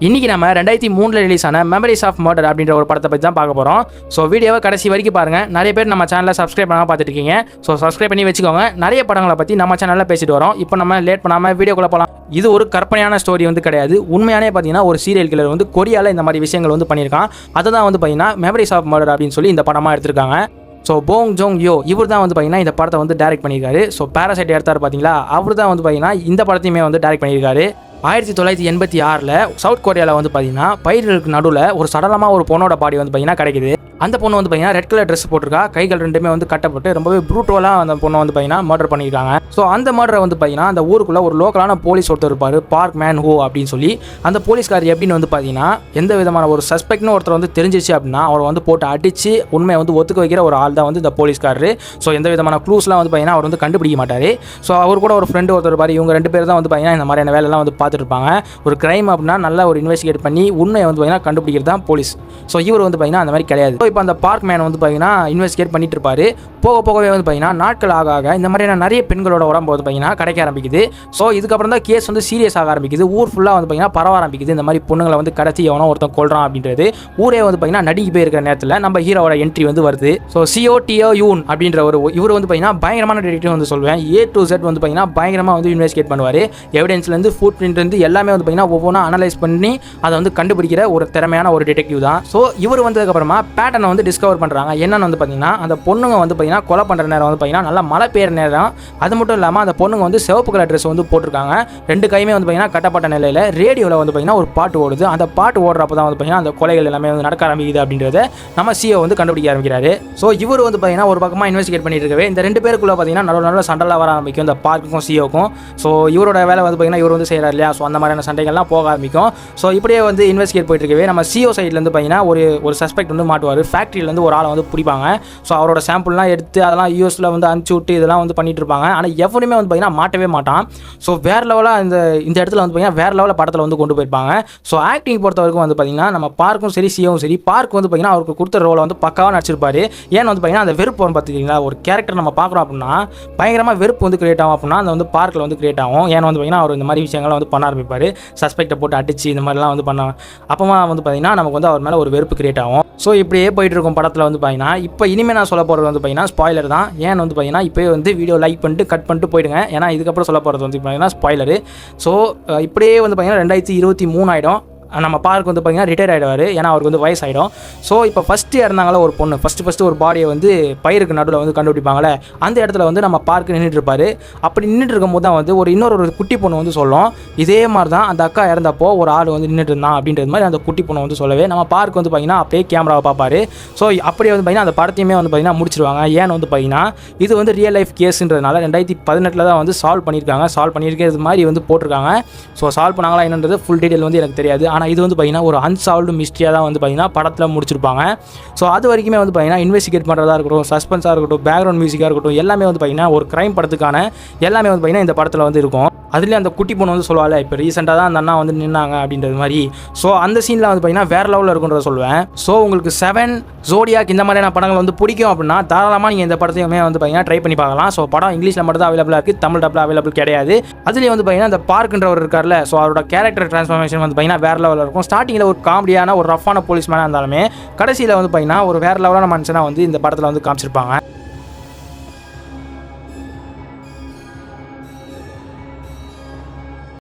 இன்னைக்கு நம்ம 2003 ரிலீஸ் ஆன மெமரிஸ் ஆஃப் மர்டர் அப்படின்ற ஒரு படத்தை பற்றி தான் பார்க்க போகிறோம். ஸோ வீடியோவை கடைசி வரைக்கும் பாருங்கள். நிறைய பேர் நம்ம சேனலில் சப்ஸ்கிரைப் பண்ணாமல் பார்த்துட்டு இருக்கீங்க. ஸோ சப்ஸ்கிரைப் பண்ணி வச்சுக்கோங்க. நிறைய படங்களை பற்றி நம்ம சேனலில் பேசிட்டு வரோம். இப்போ நம்ம லேட் பண்ணாமல் வீடியோக்குள்ளே போகலாம். இது ஒரு கற்பனையான ஸ்டோரி வந்து கிடையாது. உண்மையானே பார்த்தீங்கன்னா ஒரு சீரியல் கில்லர் வந்து கொரியாவில் இந்த மாதிரி விஷயங்கள் வந்து பண்ணியிருக்கான். அதை தான் வந்து பார்த்தீங்கன்னா மெமரிஸ் ஆஃப் மர்டர் அப்படின்னு சொல்லி இந்த படமாக எடுத்திருக்காங்க. ஸோ போங் ஜோங் யோ இவர் தான் வந்து பார்த்தீங்கன்னா இந்த படத்தை வந்து டைரக்ட் பண்ணியிருக்காரு. ஸோ பேராசைட் எடுத்தார் பார்த்தீங்களா, அவர் தான் வந்து பார்த்தீங்கன்னா இந்த படத்தையுமே வந்து டைரக்ட் பண்ணியிருக்காரு. 1986 சவுத் கொரியாவில் வந்து பார்த்தீங்கன்னா பயிர்களுக்கு நடுவில் ஒரு சடலமாக ஒரு பொண்ணோட பாடி வந்து பார்த்தீங்கன்னா கிடைக்குது. அந்த பொண்ணு வந்து பார்த்தீங்கன்னா ரெட் கலர் ட்ரெஸ் போட்டிருக்கா, கைகள் ரெண்டுமே வந்து கட்டப்பட்டு ரொம்பவே ப்ரூட்டலாக அந்த பொண்ணை வந்து பார்த்தீங்கன்னா மர்டர் பண்ணியிருக்காங்க. ஸோ அந்த மர்டரை வந்து பார்த்தீங்கன்னா அந்த ஊருக்குள்ளே ஒரு லோக்கலான போலீஸ் ஒருத்தர் இருப்பார், பார்க் மேன் ஹோ அப்படின்னு சொல்லி. அந்த போலீஸ்கார் எப்படின்னு வந்து பார்த்தீங்கன்னா எந்த விதமான ஒரு சஸ்பெக்ட்னு ஒருத்தர் வந்து தெரிஞ்சிச்சு அப்படின்னா அவரை வந்து போட்டு அடித்து உண்மையை வந்து ஒத்துக்க வைக்கிற ஒரு ஆள் தான் வந்து இந்த போலீஸ்காரரு. ஸோ எந்த விதமான க்ளூஸ்லாம் வந்து பார்த்தீங்கன்னா அவர் வந்து கண்டுபிடிக்க மாட்டார். ஸோ அவர் கூட ஒரு ஃப்ரெண்டு ஒருத்தர் இருப்பார். இவங்க ரெண்டு பேர் தான் வந்து பார்த்தீங்கன்னா இந்த மாதிரியான வேலையெல்லாம் வந்து பார்த்துட்டு இருப்பாங்க. ஒரு கிரைம் அப்படின்னா நல்லா ஒரு இன்வெஸ்டிகேட் பண்ணி உண்மையை வந்து பார்த்தீங்கன்னா கண்டுபிடிக்கிறது தான் போலீஸ். ஸோ இவர் வந்து பார்த்தீங்கன்னா அந்த மாதிரி கிடையாது. இப்போ அந்த பார்க் மேன் வந்து பார்த்தீங்கன்னா இன்வெஸ்டிகேட் பண்ணிட்டு இருப்பாரு. போக போகவே வந்து பார்த்தீங்கன்னா நாட்கள் ஆக ஆக இந்த மாதிரியான நிறைய பெண்களோட உடம்பு வந்து பார்த்தீங்கன்னா கிடைக்க ஆரம்பிக்குது. ஸோ இதுக்கப்புறம் தான் கேஸ் வந்து சீரியஸ் ஆக ஆரம்பிக்குது. ஊர் ஃபுல்லாக வந்து பார்த்தீங்கன்னா பரவ ஆரம்பிக்குது. இந்த மாதிரி பொண்ணுங்களை வந்து கடத்தி எவனோ ஒருத்தன் கொள்றான் அப்படின்றது ஊரே வந்து பார்த்தீங்கன்னா நடுங்கி போயிருக்கிற நேரத்தில் நம்ம ஹீரோவோட என்ட்ரி வந்து வருது. ஸோ சிஓடிஓ யூன் அப்படின்ற ஒரு இவர் வந்து பார்த்தீங்கன்னா பயங்கரமான டிடெக்டிவ் வந்து சொல்லுவேன். A to Z வந்து பார்த்தீங்கன்னா பயங்கரமாக வந்து இன்வெஸ்டிகேட் பண்ணுவார். எவிடன்ஸ்லேருந்து ஃபுட் பிரிண்ட்லேருந்து எல்லாமே வந்து பார்த்தீங்கன்னா ஒவ்வொன்றா அனலைஸ் பண்ணி அதை வந்து கண்டுபிடிக்கிற ஒரு திறமையான ஒரு டிடெக்டிவ் தான். ஸோ இவர் வந்ததுக்கப்புறமா பேட்டர்னை வந்து டிஸ்கவர் பண்ணுறாங்க. என்னன்னு வந்து பார்த்தீங்கன்னா அந்த பொண்ணுங்க வந்து பார்த்தீங்கன்னா கொலை பண்ணுற நேரம் வந்து பார்த்தீங்கன்னா நல்லா மழை பெய்யுற நேரம். அது மட்டும் இல்லாமல் அந்த பொண்ணுங்க வந்து சிவப்பு கலர் ட்ரெஸ் வந்து போட்டிருக்காங்க. ரெண்டு கையுமே வந்து பார்த்தீங்கன்னா கட்டப்பட்ட நிலையில் ரேடியோவில் வந்து பார்த்தீங்கன்னா ஒரு பாட்டு ஓடுது. அந்த பாட்டு ஓடுறப்ப தான் வந்து பார்த்தீங்கன்னா அந்த கொலைகள் எல்லாமே வந்து நடக்க ஆரம்பிக்குது அப்படின்றத நம்ம சிஓ வந்து கண்டுபிடிக்க ஆரம்பிக்கிறாரு. ஸோ இவர் வந்து பார்த்தீங்கன்னா ஒரு பக்கமாக இன்வெஸ்டிகேட் பண்ணிட்டு இருக்கவே இந்த ரெண்டு பேருக்குள்ள பார்த்தீங்கன்னா நல்ல சண்டைலாம் வர ஆரம்பிக்கும் இந்த பார்க்குக்கும் சிஓக்கும். ஸோ இவரோட வேலை வந்து பார்த்தீங்கன்னா இவர் வந்து செய்கிறார் இல்லையா, ஸோ அந்த மாதிரியான சண்டைகள்லாம் போக ஆரம்பிக்கும். ஸோ இப்படியே வந்து இன்வெஸ்டிகேட் போயிட்டு இருக்கவே நம்ம சிஓ சைட்லேருந்து பார்த்தீங்கன்னா ஒரு சஸ்பெக்ட் வந்து மாட்டுவார். ஃபேக்ட்ரியிலேருந்து ஒரு ஆளை வந்து பிடிப்பாங்க. ஸோ அவரோட சாம்பிள்லாம் எடுத்து அதெல்லாம் யூஎஸில் வந்து அனுப்பிச்சி விட்டு இதெல்லாம் வந்து பண்ணிட்டு இருப்பாங்க. ஆனால் எவனுமே வந்து பார்த்தீங்கன்னா மாட்டவே மாட்டான். ஸோ வேறு லெவலாக இந்த இடத்துல வந்து பார்த்தீங்கன்னா வேறு லெவலில் படத்தில் வந்து கொண்டு போயிருப்பாங்க. ஸோ ஆக்டிங் பொறுத்த வரைக்கும் வந்து பார்த்தீங்கன்னா நம்ம பார்க்கும் சரி சிஓவும் சரி, பார்க் வந்து பார்த்தீங்கன்னா அவருக்கு கொடுத்த ரோலை வந்து பக்காவாக நடிச்சிருப்பாரு. ஏன்னு வந்து பார்த்தீங்கன்னா அந்த வெறுப்பு வந்து பார்த்துக்கிங்களா, ஒரு கேரக்டர் நம்ம பார்க்குறோம் அப்படின்னா பயங்கரமாக வெறுப்பு வந்து கிரியேட் ஆகும் அப்படின்னா அந்த வந்து பார்க்கில் வந்து கிரியேட் ஆகும். ஏன்னா வந்து பார்த்தீங்கன்னா அவர் இந்த மாதிரி விஷயங்கள்லாம் வந்து பண்ண ஆரம்பிப்பார். சஸ்பெக்டை போட்டு அடிச்சு இந்த மாதிரிலாம் வந்து பண்ண அப்போமா வந்து பார்த்தீங்கன்னா நமக்கு வந்து அவர் மேலே ஒரு வெறுப்பு கிரியேட் ஆகும். ஸோ இப்படியே போயிட்டு இருக்கும் படத்தில் வந்து பார்த்தீங்கன்னா இப்போ இனிமேல் நான் சொல்ல போகிறது வந்து பார்த்தீங்கன்னா ஸ்பாய்லர் தான். ஏன் வந்து பார்த்தீங்கன்னா இப்போயே வந்து வீடியோ லைக் பண்ணிட்டு கட் பண்ணிட்டு போயிடுங்க. ஏன்னா இதுக்கப்புறம் சொல்ல போகிறது வந்து பார்த்தீங்கன்னா ஸ்பாய்லரு. ஸோ இப்படியே வந்து பார்த்தீங்கன்னா 2023 ஆகிடும். நம்ம பார்க் வந்து பார்த்தீங்கன்னா ரிட்டையர் ஆகிடுவார். ஏன்னா அவருக்கு வந்து வயசு ஆகிடும். ஸோ இப்போ ஃபஸ்ட்டு இறந்தாங்களே ஒரு பொண்ணு, ஃபஸ்ட்டு ஒரு பாடியை வந்து பயிருக்கு நடுவில் வந்து கண்டுபிடிப்பாங்களே அந்த இடத்துல வந்து நம்ம பார்க்கு நின்றுட்டு இருப்பார். அப்படி நின்றுட்டு இருக்கும்போது தான் வந்து இன்னொரு குட்டி பொண்ணு வந்து சொல்லும், இதே மாதிரி தான் அந்த அக்கா இறந்தப்போ ஒரு ஆள் வந்து நின்றுட்டு இருந்தான் அப்படின்றது மாதிரி அந்த குட்டி பொண்ணு வந்து சொல்லவே நம்ம பார்க் வந்து பார்த்தீங்கன்னா அப்படியே கேமராவை பார்ப்பார். ஸோ அப்படியே வந்து பார்த்தீங்கன்னா அந்த படத்தையுமே வந்து பார்த்தீங்கன்னா முடிச்சிருவாங்க. ஏன்னு வந்து பார்த்தீங்கன்னா இது வந்து ரியல் லைஃப் கேஸுன்றதுனால 2018 தான் வந்து சால்வ் பண்ணியிருக்கிறது மாதிரி வந்து போட்டிருக்காங்க. ஸோ சால்வ் பண்ணாங்களா என்னன்றது ஃபுல் டீட்டெயில் வந்து எனக்கு தெரியாது. ஆனால் இது வந்து பார்த்தீங்கன்னா ஒரு அன்சால்வ்டு மிஸ்ட்ரியாக தான் வந்து பார்த்தீங்கன்னா படத்தில் முடிச்சிருப்பாங்க. ஸோ அது வரைக்குமே வந்து பார்த்தீங்கன்னா இன்வெஸ்டிகேட் பண்ணுறதா இருக்கட்டும், சஸ்பென்ஸாக இருக்கட்டும், பேக்ரவுண்ட் மியூசிக்காக இருக்கட்டும், எல்லாமே வந்து பார்த்தீங்கன்னா ஒரு கிரைம் படத்துக்கான எல்லாமே வந்து பார்த்தீங்கன்னா இந்த படத்தில் வந்து இருக்கும். அதுலேயே அந்த குட்டி பொண்ணு வந்து சொல்லுவாள், இப்போ ரீசெண்டாக தான் அந்த அண்ணா வந்து நின்னாங்க அப்படின்றது மாதிரி. ஸோ அந்த சீனில் வந்து பார்த்தீங்கன்னா வேறு லெவலில் இருக்குன்றத சொல்லுவேன். ஸோ உங்களுக்கு 7 ஜோடியாக் இந்த மாதிரியான படங்கள் வந்து பிடிக்கும் அப்படின்னா தாராளமாக நீங்கள் இந்த படத்தையுமே வந்து பார்த்தீங்கன்னா ட்ரை பண்ணி பார்க்கலாம். ஸோ படம் இங்கிலீஷில் மட்டும் தான் அவைலபிளாக இருக்குது, தமிழ் டப்பில் அவைலபிள் கிடையாது. அதுலேயே வந்து பார்த்தீங்கன்னா இந்த பார்க்குன்றவர் இருக்கார்ல, ஸோ அவரோட கேரக்டர் ட்ரான்ஸ்ஃபர்மேஷன் வந்து பார்த்தீங்கன்னா வேறு லெவலில் இருக்கும். ஸ்டார்டிங்கில் ஒரு காமெடியான ஒரு ரஃப்பான போலீஸ்மேனாக இருந்தாலுமே கடைசியில் வந்து பார்த்தீங்கன்னா ஒரு வேறு லெவலான மனுஷனாக வந்து இந்த படத்தில் வந்து காமிச்சிருப்பாங்க.